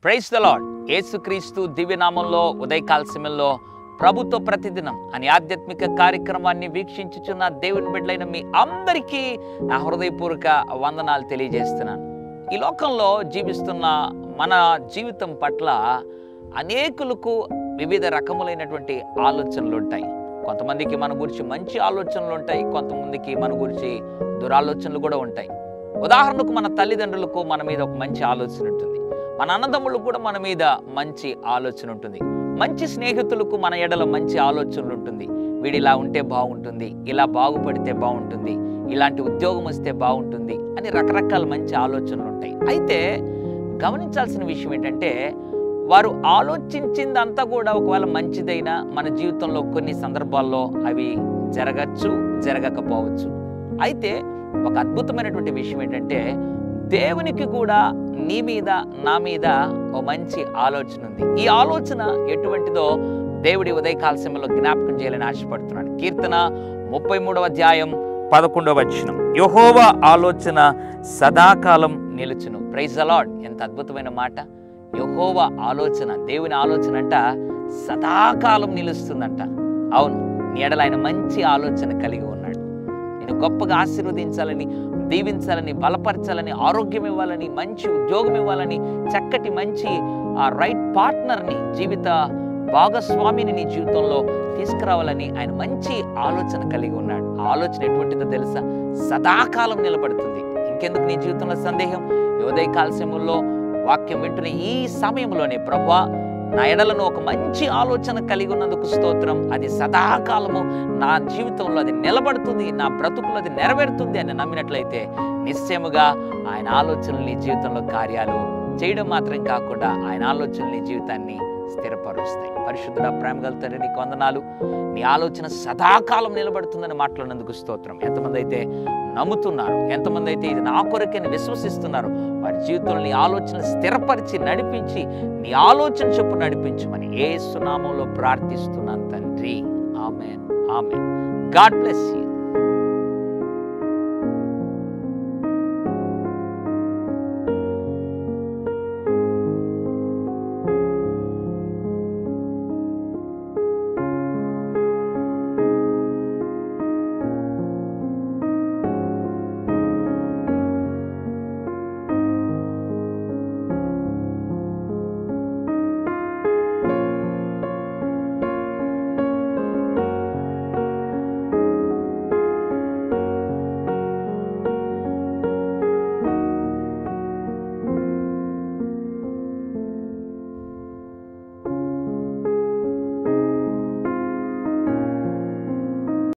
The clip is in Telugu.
Praise the lord. యేసుక్రీస్తు దివ్యనామంలో ఉదయకాల సమయంలో ప్రభుత్వ ప్రతిదినం అనే ఆధ్యాత్మిక కార్యక్రమాన్ని వీక్షించుచున్న దేవుని బిడ్డలైన మీ అందరికీ నా హృదయపూర్వక వందనాలు తెలియజేస్తున్నాను. ఈ లోకంలో జీవిస్తున్న మన జీవితం పట్ల అనేకులకు వివిధ రకములైనటువంటి ఆలోచనలు ఉంటాయి. కొంతమందికి మన గురించి మంచి ఆలోచనలు ఉంటాయి, కొంతమందికి మన గురించి దురాలోచనలు కూడా ఉంటాయి. ఉదాహరణకు మన తల్లిదండ్రులకు మన మీద ఒక మంచి ఆలోచన ఉంటుంది, మన అన్నదమ్ములకు కూడా మన మీద మంచి ఆలోచన ఉంటుంది, మంచి స్నేహితులకు మన ఎడల మంచి ఆలోచనలు ఉంటుంది. వీడిలా ఉంటే బాగుంటుంది, ఇలా బాగుపడితే బాగుంటుంది, ఇలాంటి ఉద్యోగం వస్తే బాగుంటుంది అని రకరకాల మంచి ఆలోచనలు ఉంటాయి. అయితే గమనించాల్సిన విషయం ఏంటంటే, వారు ఆలోచించిందంతా కూడా ఒకవేళ మంచిదైనా మన జీవితంలో కొన్ని సందర్భాల్లో అవి జరగచ్చు, జరగకపోవచ్చు. అయితే ఒక అద్భుతమైనటువంటి విషయం ఏంటంటే, దేవునికి కూడా నీ మీద నా మీద ఓ మంచి ఆలోచన ఉంది. ఈ ఆలోచన ఎటువంటిదో దేవుడి ఉదయకాల సమయంలో జ్ఞాపకం చేయాలని ఆశపడుతున్నాడు. కీర్తన 33:11 యెహోవా ఆలోచన సదాకాలం నిలుచును. Praise the lord. ఎంత అద్భుతమైన మాట. యెహోవా ఆలోచన, దేవుని ఆలోచన అంట సదాకాలం నిలుస్తుందంట. అవును, నీ ఎడల ఆయన మంచి ఆలోచన కలిగి ఉన్నాడు. నేను గొప్పగా ఆశీర్వదించాలని, దీవించాలని, బలపరచాలని, ఆరోగ్యం ఇవ్వాలని, మంచి ఉద్యోగం ఇవ్వాలని, చక్కటి మంచి రైట్ పార్ట్నర్ని, జీవిత భాగస్వామిని నీ జీవితంలో తీసుకురావాలని ఆయన మంచి ఆలోచన కలిగి ఉన్నాడు. ఆ ఆలోచన ఎటువంటిదో తెలుసా? సదాకాలం నిలబడుతుంది. ఇంకెందుకు నీ జీవితంలో సందేహం? ఉదయకాల సమయంలో వాక్యం వింటున్న ఈ సమయంలోనే, ప్రభువా నా ఎడలను ఒక మంచి ఆలోచన కలిగి ఉన్నందుకు స్తోత్రం, అది సదాకాలము నా జీవితంలో అది నిలబడుతుంది, నా బ్రతుకులో అది నెరవేరుతుంది అని నమ్మినట్లయితే నిశ్చయముగా ఆయన ఆలోచనలు నీ జీవితంలో కార్యాలు చేయడం మాత్రం కాకుండా ఆయన ఆలోచనలు నీ జీవితాన్ని స్థిరపరుస్తాయి. పరిశుద్ధుడా, ప్రేమగల తండ్రి, నీకు వందనాలు. నీ ఆలోచన సదాకాలం నిలబడుతుందని మాట్లాడినందుకు స్తోత్రం. ఎంతమంది అయితే నమ్ముతున్నారు, ఎంతమంది అయితే ఇది నా కొరకని విశ్వసిస్తున్నారు, వారి జీవితంలో నీ ఆలోచన స్థిరపరిచి నడిపించి, నీ ఆలోచన చొప్పున నడిపించమని యేసు నామములో ప్రార్థిస్తున్నాను తండ్రి. ఆమేన్, ఆమేన్. God bless you.